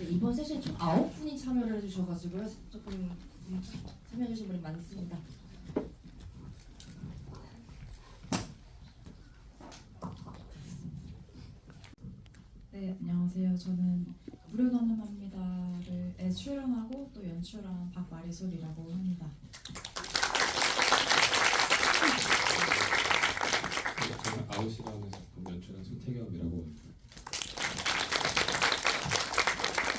네, 이번 세션 총 9분이 참여를 해주셔가지고요. 조금 참여해주신 분이 많습니다. 네, 안녕하세요. 저는 무료나눔 합니다에 출연하고 또 연출한 박마리솔이라고 합니다. 저는 아웃이라는 작품 연출한 손태겸이라고 합니다.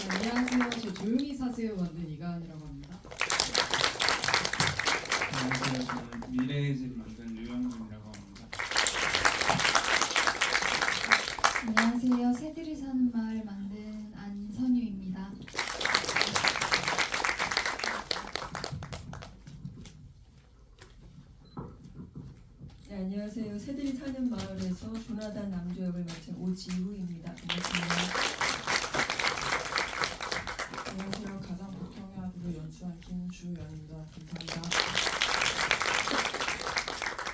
안녕하세요. 저 조용히 사세요 만든 이가은이라고 합니다. 안녕하세요. 저는 미래의 집 만든 유영준이라고 합니다. 안녕하세요. 새들이 사는 마을 만든 안선유입니다. 네, 안녕하세요. 새들이 사는 마을에서 조나단 남주 역을 맡은 오지우입니다. 반갑습니다. 안녕하세요. 가장 보통의 하루를 연출한 김주연입니다. 감사합니다.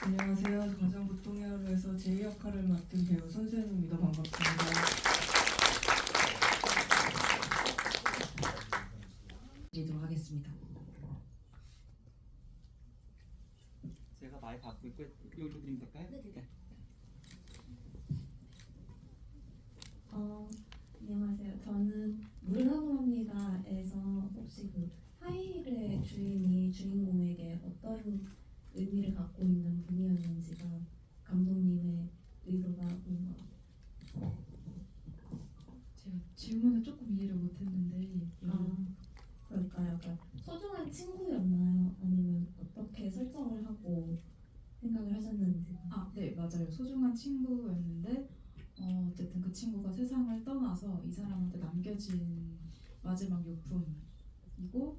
안녕하세요. 가장 보통의 하루에서 제 역할을 맡은 배우 손세현입니다. 반갑습니다. 드리도록 하겠습니다. 제가 마이크 갖고 있고 여기로 드리면 될까요? 네. 안녕하세요. 저는 무료나눔합니다에서 혹시 그 파일의 주인이 주인공에게 어떤 의미를 갖고 있는 분이었는지가 감독님의 의도가 뭔가 제가 질문을 조금 이해를 못했는데 그럴까요? 그러니까 소중한 친구였나요? 아니면 어떻게 설정을 하고 생각을 하셨는지. 네, 맞아요. 소중한 친구였는데 어쨌든 그 친구가 세상을 떠나서 이 사람한테 남겨진 마지막 용품이고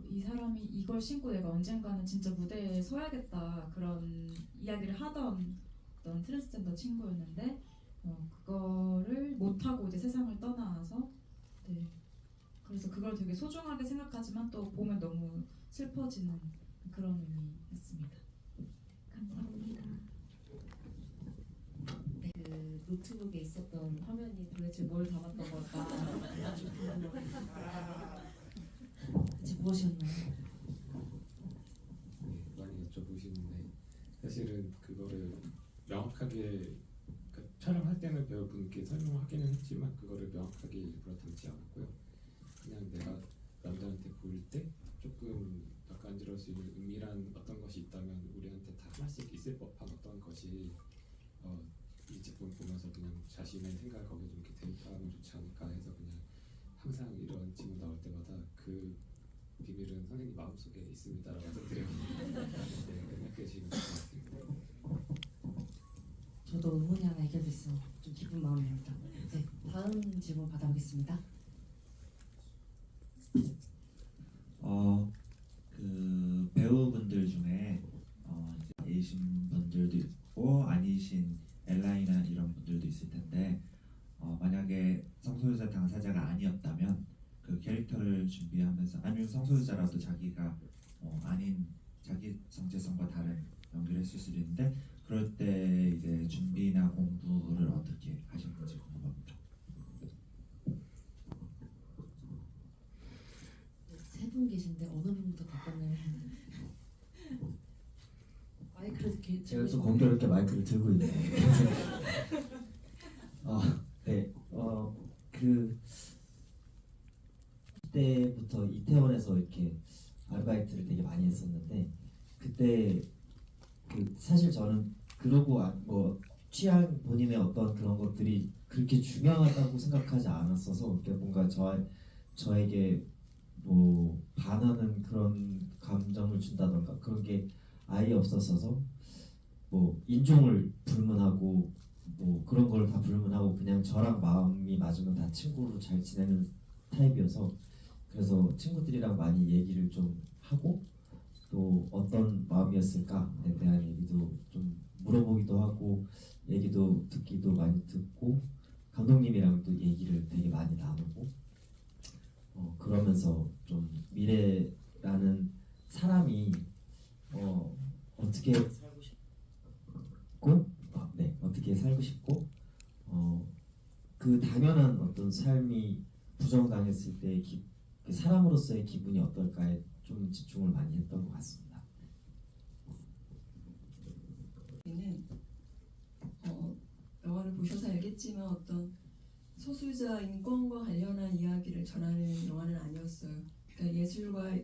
이 사람이 이걸 신고 내가 언젠가는 진짜 무대에 서야겠다 그런 이야기를 하던 어떤 트랜스젠더 친구였는데 그거를 못하고 이제 세상을 떠나서 네. 그래서 그걸 되게 소중하게 생각하지만 또 보면 너무 슬퍼지는 그런 의미였습니다. 감사합니다. 그 노트북에 있었던 화면이 도대체 뭘 담았던 걸까? 아주 궁금합니다. 대체 무엇이었나요? 네, 많이 여쭤보시는데 사실은 그거를 명확하게 그러니까 촬영할 때는 배우분께 설명하기는 했지만 그거를 명확하게 일부러 담지 않았고요. 그냥 내가 남들한테 보일 때 조금 낯간지러울 수 있는 은밀한 어떤 것이 있다면 우리한테 다 하나씩 있을 법한 어떤 것이 이 제품 보면서 그냥 자신의 생각을 거기에 좀 이렇게 대입하면 좋지 않을까 해서 그냥 항상 이런 질문 나올 때마다 그 비밀은 선생님 마음속에 있습니다라고 말씀드려요. 네, 생각해 주시면 될 것 같습니다. 저도 의문이 하나 해결됐어. 좀 기쁜 마음입니다. 네, 다음 질문 받아보겠습니다. 그 배우분들 중에 이제 A신 분들도 있고 아니신 엘라이나 이런 분들도 있을 텐데 만약에 성소유자 당사자가 아니었다면 그 캐릭터를 준비하면서 아니면 성소유자라도 자기가 아닌 자기 정체성과 다른 연기를 했을 수도 있는데 그럴 때 이제 준비나 공부를 어떻게 하셨는지 궁금합니다. 세 분 계신데 어느 분부터 답변을 마이크를 이렇게 제가 또 공교롭게 마이크를 들고 있네요. 네, 그때부터 이태원에서 이렇게 아르바이트를 되게 많이 했었는데 그때 사실 저는 그러고 뭐 취향 본인의 어떤 그런 것들이 그렇게 중요하다고 생각하지 않았어서 뭔가 저에게 뭐 반하는 그런 감정을 준다던가 그런 게 아예 없었어서 뭐 인종을 불문하고 뭐 그런 걸 다 불문하고 그냥 저랑 마음이 맞으면 다 친구로 잘 지내는 타입이어서 그래서 친구들이랑 많이 얘기를 좀 하고 또 어떤 마음이었을까에 대한 얘기도 좀 물어보기도 하고 얘기도 듣기도 많이 듣고 감독님이랑 또 얘기를 되게 많이 나누고 그러면서 좀 미래라는 사람이 어떻게 살고 싶고 어떻게 살고 싶고 그 당연한 어떤 삶이 부정당했을 때 그 사람으로서의 기분이 어떨까에 좀 집중을 많이 했던 것 같습니다. 는 영화를 보셔서 알겠지만 어떤 소수자 인권과 관련한 이야기를 전하는 영화는 아니었어요. 그러니까 예술과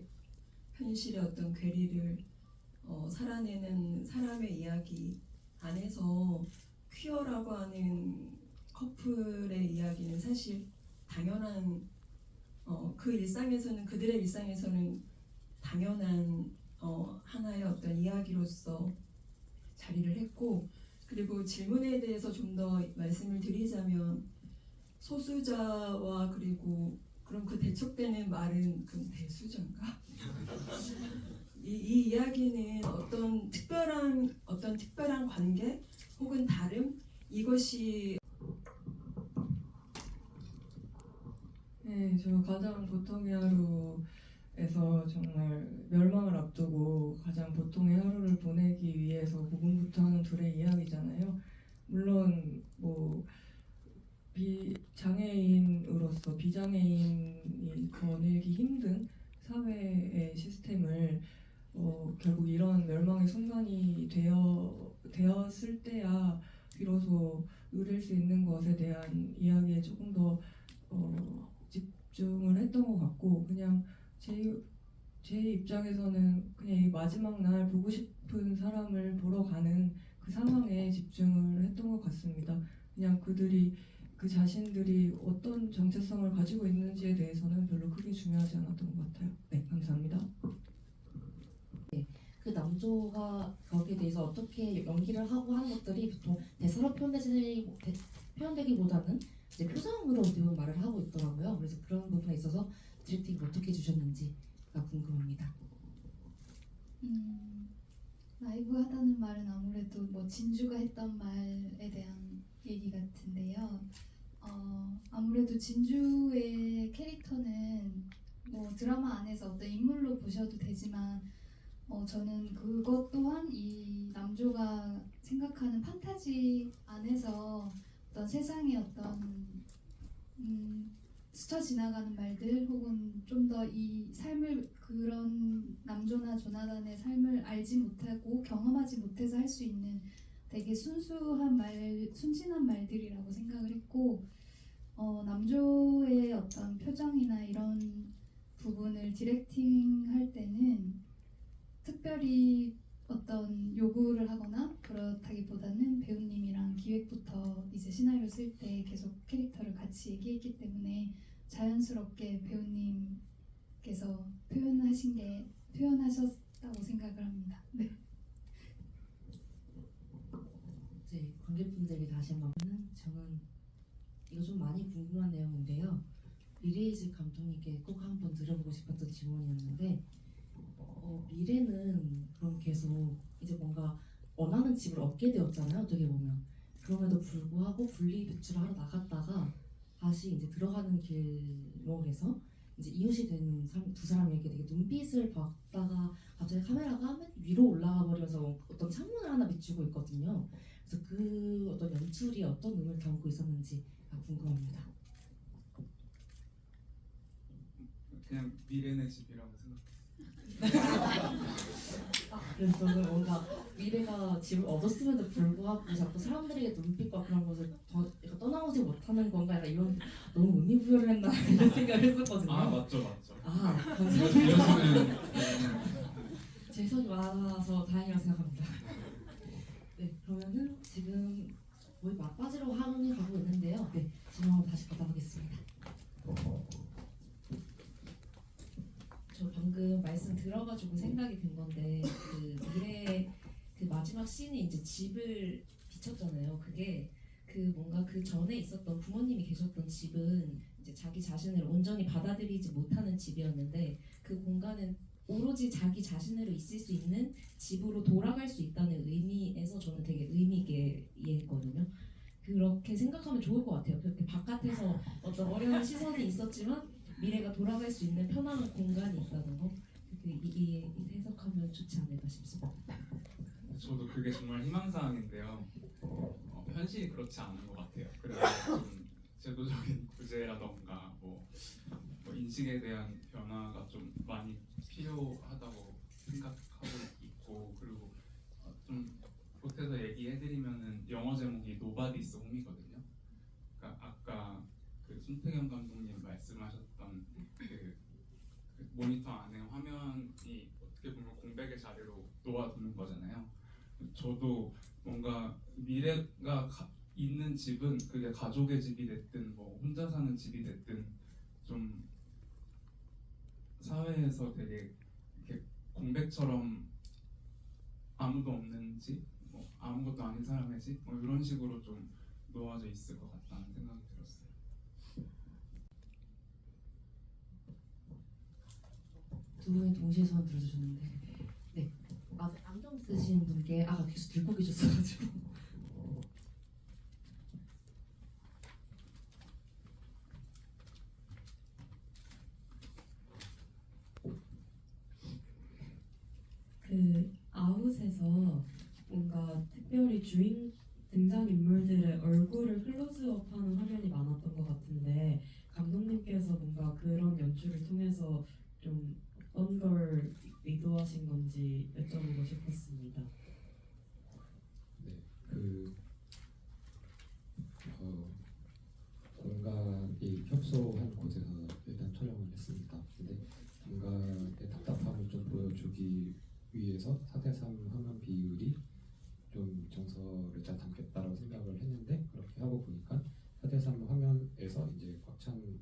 현실의 어떤 괴리를 살아내는 사람의 이야기 안에서 퀴어라고 하는 커플의 이야기는 사실 당연한 그 일상에서는 그들의 일상에서는 당연한 하나의 어떤 이야기로서 자리를 했고, 그리고 질문에 대해서 좀 더 말씀을 드리자면 소수자와 그리고 그럼 그 대척되는 말은 그럼 대수자인가? 이 이야기는 어떤 특별한 관계 혹은 다름, 이것이 네, 저 가장 보통의 하루에서 정말 멸망을 앞두고 가장 보통의 하루를 보내기 위해서 고군부터 하는 둘의 이야기잖아요. 물론 뭐 장애인으로서 비장애인이 거닐기 힘든 사회의 시스템을 결국 이런 멸망의 순간이 되었을 때야 비로소 누릴 수 있는 것에 대한 이야기에 조금 더 집중을 했던 것 같고, 그냥 제 입장에서는 그냥 이 마지막 날 보고 싶은 사람을 보러 가는 그 상황에 집중을 했던 것 같습니다. 그냥 그 자신들이 어떤 정체성을 가지고 있는지에 대해서는 별로 크게 중요하지 않았던 것 같아요. 네, 감사합니다. 그 남조가 거기에 대해서 어떻게 연기를 하고 하는 것들이 보통 대사로 표현되기보다는 이제 표정으로 어떻게 말을 하고 있더라고요. 그래서 그런 부분에 있어서 디렉팅을 어떻게 주셨는지가 궁금합니다. 라이브 하다는 말은 아무래도 뭐 진주가 했던 말에 대한 얘기 같은데요. 아무래도 진주의 캐릭터는 뭐 드라마 안에서 어떤 인물로 보셔도 되지만 저는 그것 또한 이 남조가 생각하는 판타지 안에서 어떤 세상의 어떤 스쳐 지나가는 말들 혹은 좀 더 이 삶을 그런 남조나 조나단의 삶을 알지 못하고 경험하지 못해서 할 수 있는 되게 순진한 말들이라고 생각을 했고, 남조의 어떤 표정이나 이런 부분을 디렉팅 할 때는 특별히 어떤 요구를 하거나 그렇다기보다는 배우님이랑 기획부터 이제 시나리오 쓸 때 계속 캐릭터를 같이 얘기했기 때문에 자연스럽게 배우님께서 표현하셨다고 생각을 합니다. 네. 이제 관객분들이 다시 한번 저는 이거 좀 많이 궁금한 내용인데요. 미래이즈 감독님께 꼭 한번 들어보고 싶었던 질문이었는데 미래는 그럼 계속 이제 뭔가 원하는 집을 얻게 되었잖아요. 어떻게 보면 그럼에도 불구하고 분리 배출하러 나갔다가 다시 이제 들어가는 길목에서 이제 이웃이 된 두 사람에게 되게 눈빛을 받다가 갑자기 카메라가 맨 위로 올라가 버려서 어떤 창문을 하나 비추고 있거든요. 그래서 그 어떤 연출이 어떤 의미를 담고 있었는지가 궁금합니다. 그냥 미래네 집이라고 생각했어요. 그래서 저는 뭔가 미래가 집을 얻었음에도 불구하고 자꾸 사람들에게 눈빛과 그런 것을 약간 떠나오지 못하는 건가, 약간 이런 너무 의미 부여를 했나 이런 생각을 했었거든요. 맞죠. 감사합니다. 제 해석이 많아서 다행이라고 생각합니다. 네, 그러면은 지금 거의 막바지로 화면이 가고 있는데요. 네, 질문 한번 다시 받아보겠습니다. 저 방금 말씀 들어가지고 생각이 든 건데 그 미래 그 마지막 씬이 이제 집을 비쳤잖아요. 그게 그 뭔가 그 전에 있었던 부모님이 계셨던 집은 이제 자기 자신을 온전히 받아들이지 못하는 집이었는데 그 공간은 오로지 자기 자신으로 있을 수 있는 집으로 돌아갈 수 있다는 의미에서 저는 되게 의미 있게 이해했거든요. 그렇게 생각하면 좋을 것 같아요. 그렇게 바깥에서 어떤 어려운 시선이 있었지만 미래가 돌아갈 수 있는 편안한 공간이 있다는 거, 이 해석하면 좋지 않을까 싶습니다. 저도 그게 정말 희망사항인데요. 현실이 그렇지 않은 것 같아요. 그래서 좀 제도적인 구제라던가 뭐 인식에 대한 변화가 좀 많이 필요하다고 생각하고 있고, 그리고 좀 보태서 얘기해드리면은 영화 제목이 Nobody's Home이거든요. 그러니까 아까 그 손태경 감독님 말씀하셨던 그 모니터 안에 화면이 어떻게 보면 공백의 자리로 놓아두는 거잖아요. 저도 뭔가 미래가 있는 집은 그게 가족의 집이 됐든 뭐 혼자 사는 집이 됐든 좀 사회에서 되게 이렇게 공백처럼 아무도 없는 집, 뭐 아무것도 아닌 사람의 집, 뭐 이런 식으로 좀 놓아져 있을 것 같다는 생각이 들었어요. 두 분이 동시에 손 들어주셨는데, 네, 안경 쓰신 분께 계속 들고 계셨어가지고. 그 아웃에서 뭔가 특별히 주인 등장인물들의 얼굴을 클로즈업하는 화면이 많았던 것 같은데 감독님께서 뭔가 그런 연출을 통해서 좀 어떤 걸 의도하신 건지 여쭤보고 싶었습니다. 네, 공간이 협소한 곳에서 일단 촬영을 했습니다. 근데 공간의 답답함을 좀 보여주기 위해서 4:3 화면 비율이 좀 정서를 잘 담겠다라고 생각을 했는데 그렇게 하고 보니까 4:3 화면에서 이제 꽉 찬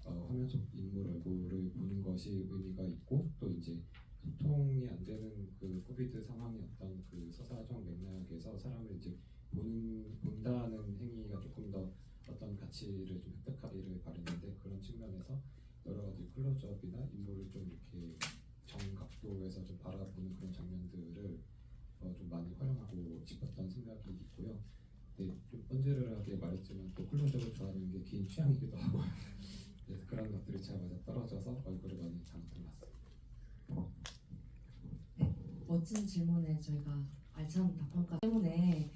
화면 속 인물 얼굴을 보는 것이 의미가 있고 또 이제 소통이 안 되는 그 코비드 상황의 어떤 그 서사적 맥락에서 사람을 이제 본다는 행위가 조금 더 어떤 가치를 좀 획득하기를 바랬는데 그런 측면에서 여러 가지 클로즈업이나 인물을 좀 이렇게 정각도에서 좀 바라보는 그런 장면들을 좀 많이 활용하고 싶었던 생각이 있고요. 네, 좀 번지르르하게 말했지만 또 클로즈업을 좋아하는 게 개인 취향이기도 하고요. 그래서 그런 것들이 잘 맞아 떨어져서 얼굴을 많이 담았던 것 같습니다. 네, 멋진 질문에 저희가 알찬 답변과 때문에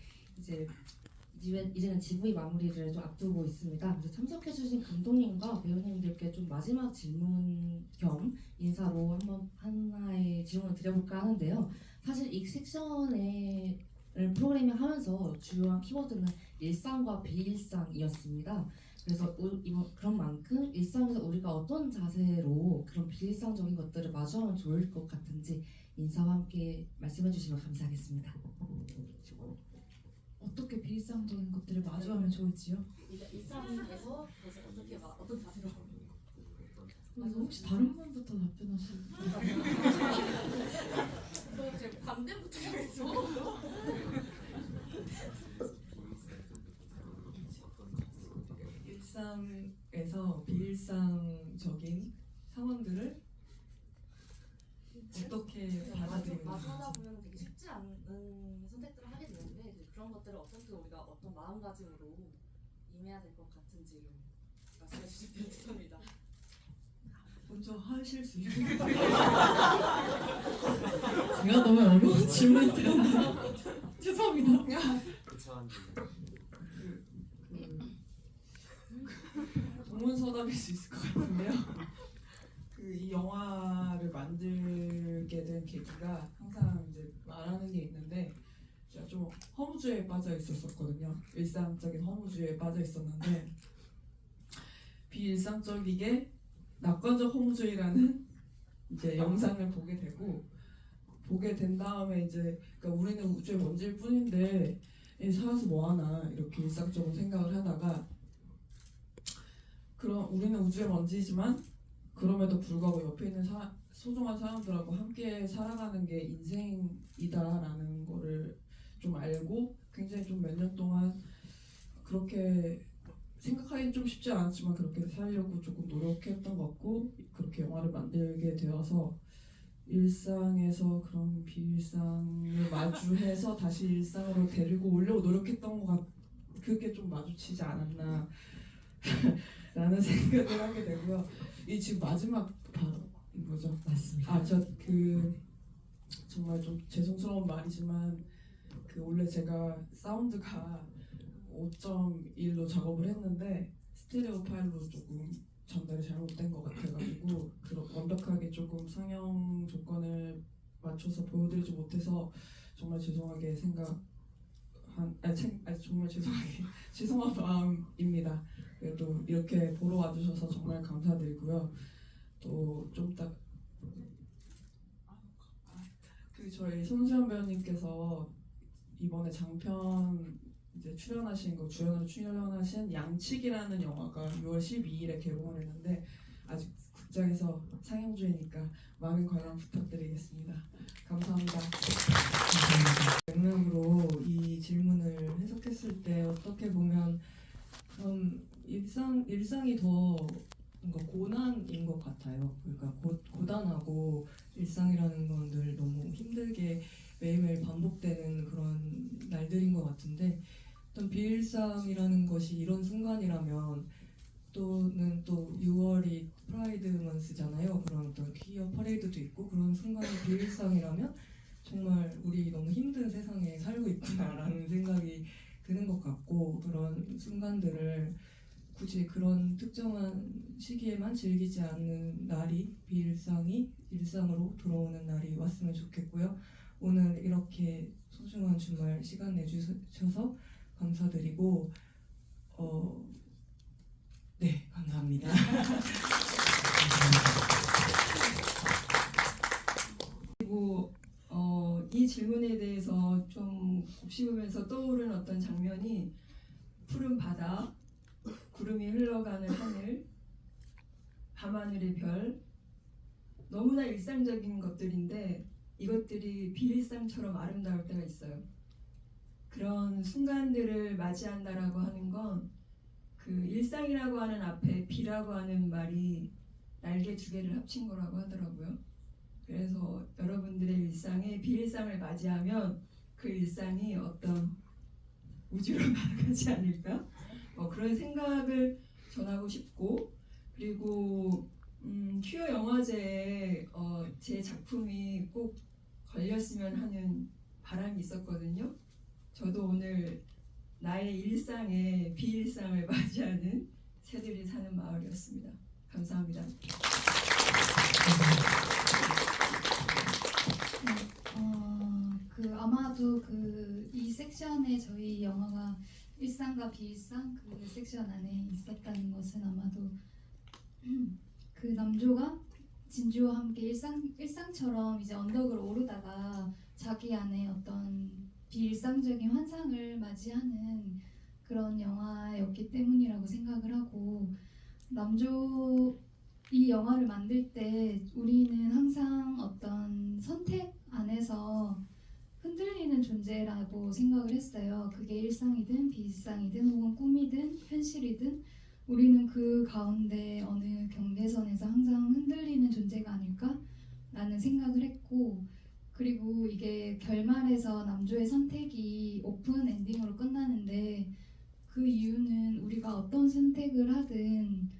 이제는 GV 마무리를 좀 앞두고 있습니다. 그래서 참석해주신 감독님과 배우님들께 좀 마지막 질문 겸 인사로 하나의 질문을 드려볼까 하는데요. 사실 이 섹션을 프로그래밍 하면서 주요한 키워드는 일상과 비일상이었습니다. 그래서 그런 만큼 일상에서 우리가 어떤 자세로 그런 비일상적인 것들을 마주하면 좋을 것 같은지 인사와 함께 말씀해 주시면 감사하겠습니다. 어떻게 비일상적인 것들을 마주하면 좋을지요? 일상에서 어떤 자세로 혹시 다른 분부터 답변하실래요? 제 반대부터 하겠어. 일상에서 비일상적인 상황들을 어떻게 받아들이는지 마주하다 보면 되게 쉽지 않은 선택들을 하게 되는데 그런 것들을 어떻게 우리가 어떤 마음가짐으로 임해야 될 것 같은지 말씀해 주시면 좋겠습니다. 먼저 하실 수 있는 제가 너무 어려운 질문 드렸나요? 죄송합니다. 동문서답일 수 있을 것 같은데요. 이 영화를 만들게 된 계기가 항상 이제 말하는 게 있는데 제가 좀 허무주의에 빠져 있었거든요. 일상적인 허무주의에 빠져 있었는데 비일상적이게 낙관적 허무주의라는 이제 영상을 보게 된 다음에 이제 그러니까 우리는 우주의 먼지일 뿐인데 살아서 뭐 하나 이렇게 일상적으로 생각을 하다가 그럼 우리는 우주의 먼지지만 그럼에도 불구하고 옆에 있는 소중한 사람들하고 함께 살아가는 게 인생이다라는 거를 좀 알고 굉장히 좀 몇 년 동안 그렇게 생각하기는 좀 쉽지 않았지만 그렇게 살려고 조금 노력했던 것 같고 그렇게 영화를 만들게 되어서 일상에서 그런 비일상을 마주해서 다시 일상으로 데리고 오려고 노력했던 것 같 그게 좀 마주치지 않았나 라는 생각을 하게 되고요. 이 지금 마지막 발언인 거죠? 맞습니다. 저 정말 좀 죄송스러운 말이지만 원래 제가 사운드가 5.1로 작업을 했는데 스테레오 파일로 조금 전달이 잘못된 것 같아가지고 완벽하게 조금 상영 조건을 맞춰서 보여드리지 못해서 정말 죄송하게 정말 죄송한 마음입니다. 그래도 이렇게 보러 와주셔서 정말 감사드리고요. 또 저희 손수연 배우님께서 이번에 장편 이제 주연으로 출연하신 양측이라는 영화가 6월 12일에 개봉을 했는데 아직 극장에서 상영 중이니까 많은 관람 부탁드리겠습니다. 감사합니다. 맥락으로 이 질문을 해석했을 때 어떻게 보면 일상이 더 뭔가 고난인 것 같아요. 그러니까 고단하고 일상이라는 건 늘 너무 힘들게 매일매일 반복되는 그런 날들인 것 같은데 어떤 비일상이라는 것이 이런 순간이라면 또는 또 6월이 프라이드 먼스잖아요. 그런 어떤 퀴어 퍼레이드도 있고 그런 순간이 비일상이라면 정말 우리 너무 힘든 세상에 살고 있구나라는 생각이 드는 것 같고 그런 순간들을 굳이 그런 특정한 시기에만 즐기지 않는 날이 비일상이 일상으로 돌아오는 날이 왔으면 좋겠고요. 오늘 이렇게 소중한 주말 시간 내주셔서 감사드리고 네, 감사합니다. 그리고 이 질문에 대해서 좀 곱씹으면서 떠오른 어떤 장면이 푸른 바다, 구름이 흘러가는 하늘, 밤하늘의 별, 너무나 일상적인 것들인데 이것들이 비일상처럼 아름다울 때가 있어요. 그런 순간들을 맞이한다라고 하는 건 그 일상이라고 하는 앞에 비라고 하는 말이 날개 두 개를 합친 거라고 하더라고요. 그래서 여러분들의 일상에 비일상을 맞이하면 그 일상이 어떤 우주로 나아가지 않을까? 그런 생각을 전하고 싶고 그리고 퀴어 영화제에 제 작품이 꼭 걸렸으면 하는 바람이 있었거든요. 저도 오늘 나의 일상에 비일상을 맞이하는 새들이 사는 마을이었습니다. 감사합니다. 아마도 이 섹션에 저희 영화가 일상과 비일상 그 섹션 안에 있었다는 것은 아마도 그 남조가 진주와 함께 일상처럼 이제 언덕을 오르다가 자기 안에 어떤 비일상적인 환상을 맞이하는 그런 영화였기 때문이라고 생각을 하고 남조 이 영화를 만들 때 우리는 항상 어떤 선택 안에서 흔들리는 존재라고 생각을 했어요. 그게 일상이든 비일상이든 혹은 꿈이든 현실이든 우리는 그 가운데 어느 경계선에서 항상 흔들리는 존재가 아닐까라는 생각을 했고 그리고 이게 결말에서 남조의 선택이 오픈 엔딩으로 끝나는데 그 이유는 우리가 어떤 선택을 하든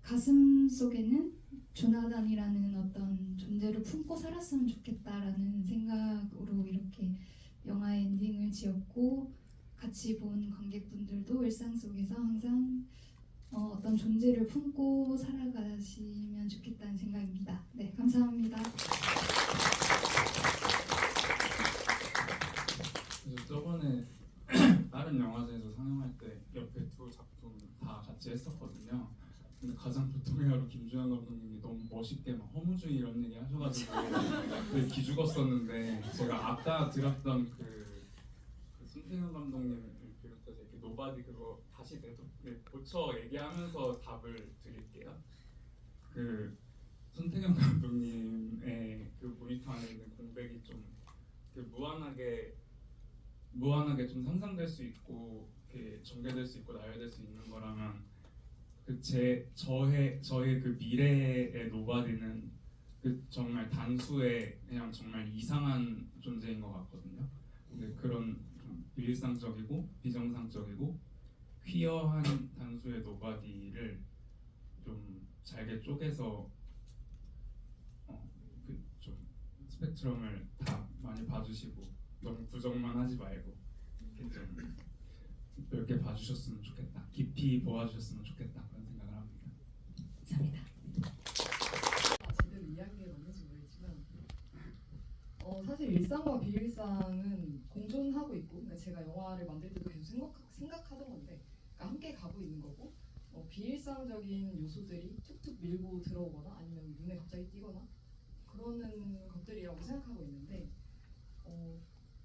가슴 속에는 조나단이라는 어떤 존재를 품고 살았으면 좋겠다라는 생각으로 이렇게 영화의 엔딩을 지었고 같이 본 관객분들도 일상 속에서 항상 어떤 존재를 품고 살아가시면 좋겠다는 생각입니다. 네, 감사합니다. 그래서 저번에 다른 영화제에서 상영할 때 옆에 두 작품 다 같이 했었거든요. 근데 가장 보통이야로 김주현 감독님이 너무 멋있게 막 허무주의 이런 얘기 하셔가지고 되게 기죽었었는데 제가 아까 들었던 그 손태현 감독님을 비롯해서 이렇게 노바디 그거 다시 고쳐 얘기하면서 답을 드릴게요. 그 손태현 감독님의 그 모니터 안에 있는 공백이 좀 무한하게 좀 상상될 수 있고 이렇게 전개될 수 있고 나열될 수 있는 거라면 저의 그 미래의 노바디는 그 정말 단수의 그냥 정말 이상한 존재인 것 같거든요. 근데 그런 좀 비일상적이고 비정상적이고 퀴어한 단수의 노바디를 좀 잘게 쪼개서 그 좀 스펙트럼을 다 많이 봐주시고 너무 부정만 하지 말고 이렇게 좀 넓게 봐주셨으면 좋겠다. 깊이 보아주셨으면 좋겠다 그런 생각을 합니다. 일상과 비일상은 공존하고 있고, 그러니까 제가 영화를 만들 때도 계속 생각하던 건데, 그러니까 함께 가고 있는 거고, 비일상적인 요소들이 툭툭 밀고 들어오거나 아니면 눈에 갑자기 띄거나 그러는 것들이라고 생각하고 있는데,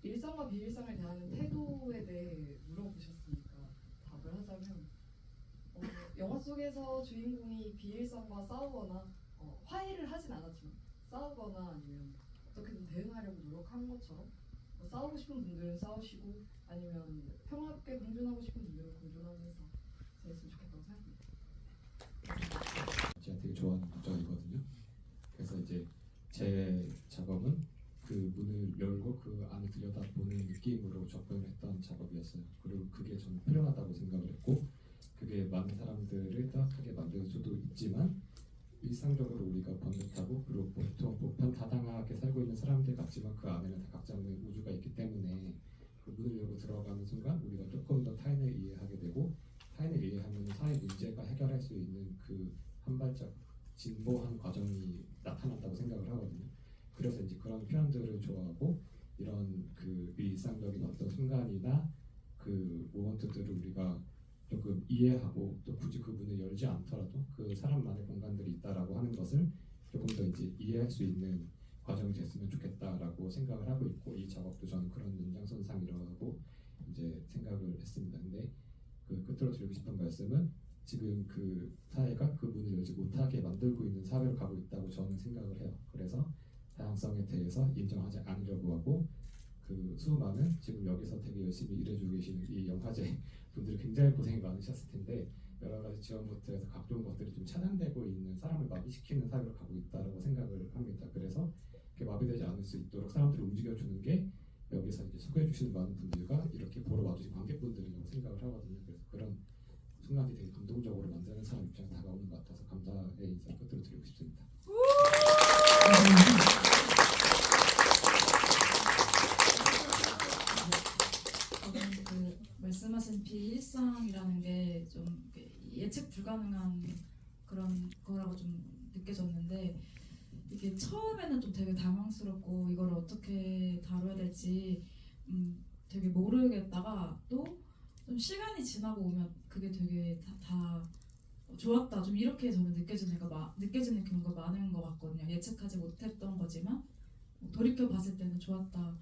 일상과 비일상을 대하는 태도에 대해 물어보셨으니까 답을 하자면, 영화 속에서 주인공이 비일상과 싸우거나 화해를 하진 않았지만 싸우거나 아니면 어떻게든 대응하려고 노력하는 것처럼 싸우고 싶은 분들은 싸우시고 아니면 평화롭게 공존하고 싶은 분들은 공존하면서 지냈으면 좋겠다고 생각합니다. 제가 되게 좋아하는 구절이거든요. 그래서 이제 제 작업은 그 문을 열고 그 안을 들여다보는 느낌으로 접근을 했던 작업이었어요. 그리고 그게 저는 필요하다고 생각을 했고, 그게 많은 사람들을 따뜻하게 만들 수도 있지만 일상적으로 우리가 번듯하고 그리고 보통 보편다당하게 살고 있는 사람들 같지만 그 안에는 다 각자의 우주가 있기 때문에 그 문을 열고 들어가는 순간 우리가 조금 더 타인을 이해하게 되고, 타인을 이해하면 사회 문제가 해결할 수 있는 그 한 발짝 진보한 과정이 나타난다고 생각을 하거든요. 그래서 이제 그런 표현들을 좋아하고, 이런 그 일상적인 어떤 순간이나 그 모먼트들을 우리가 조금 이해하고 또 굳이 그 문을 열지 않더라도 그 사람만의 공간들이 있다라고 하는 것을 조금 더 이제 이해할 수 있는 과정이 됐으면 좋겠다라고 생각을 하고 있고, 이 작업도 저는 그런 연장선상이라고 이제 생각을 했습니다. 근데 그 끝으로 드리고 싶은 말씀은 지금 그 사회가 그 문을 열지 못하게 만들고 있는 사회로 가고 있다고 저는 생각을 해요. 그래서 다양성에 대해서 인정하지 않으려고 하고, 그 수많은 지금 여기서 되게 열심히 일해주고 계시는 이 영화제 분들이 굉장히 고생이 많으셨을 텐데 여러 가지 지원부터 해서 각종 것들이 좀 차단되고 있는, 사람을 마비시키는 사회로 가고 있다라고 생각을 합니다. 그래서 이렇게 마비되지 않을 수 있도록 사람들을 움직여주는 게 여기서 이제 소개해주시는 많은 분들과 이렇게 보러 와주신 관객분들이라고 생각을 하거든요. 그래서 그런 순간이 되게 감동적으로 만드는 사람 입장에 다가오는 것 같아서 감사의 인사 끝으로 드리고 싶습니다. 그 말씀하신 비일상이라는 게 좀 예측 불가능한 그런 거라고 좀 느껴졌는데, 이게 처음에는 좀 되게 당황스럽고 이걸 어떻게 다뤄야 될지 되게 모르겠다가 또 좀 시간이 지나고 오면 그게 되게 다 좋았다, 좀 이렇게 저는 느껴지는 경우가 많은 것 같거든요. 예측하지 못했던 거지만 돌이켜 봤을 때는 좋았다.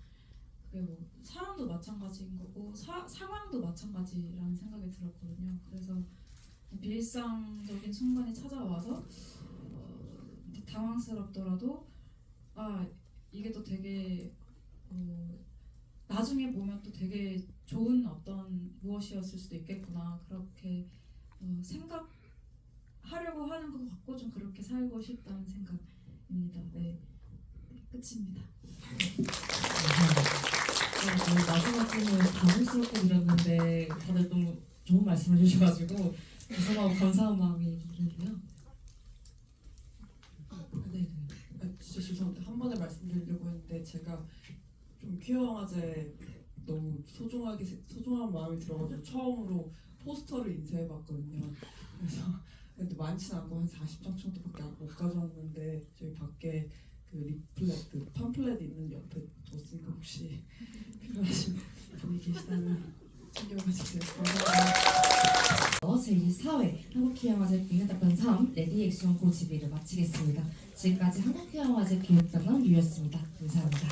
그게 뭐 사람도 마찬가지인 거고 상황도 마찬가지라는 생각이 들었거든요. 그래서 비일상적인 순간이 찾아와서 당황스럽더라도 이게 또 되게 나중에 보면 또 되게 좋은 어떤 무엇이었을 수도 있겠구나, 그렇게 생각하려고 하는 것 같고 좀 그렇게 살고 싶다는 생각입니다. 네, 끝입니다. 마지막 질문 당황스럽게 드렸는데 다들 너무 좋은 말씀을 주셔가지고 죄송하고 감사한 마음이 들고요. 네. 진짜 죄송합니다. 한 번에 말씀드리려고 했는데 제가 좀 퀴어 영화제 너무 소중한 마음이 들어가지고 처음으로 포스터를 인쇄해봤거든요. 그래서 근데 많지는 않고 한 40장 정도밖에 못 가져왔는데 저희 밖에 그 리플렛, 팜플렛 있는 옆에 뒀으니까 혹시 필요하신 분이 계시다면 챙겨가주세요. 감사합니다. 제24회 한국회영화제 국내답변 3 레디액션 고지비를 마치겠습니다. 지금까지 한국회영화제 기획단원 유였습니다. 감사합니다.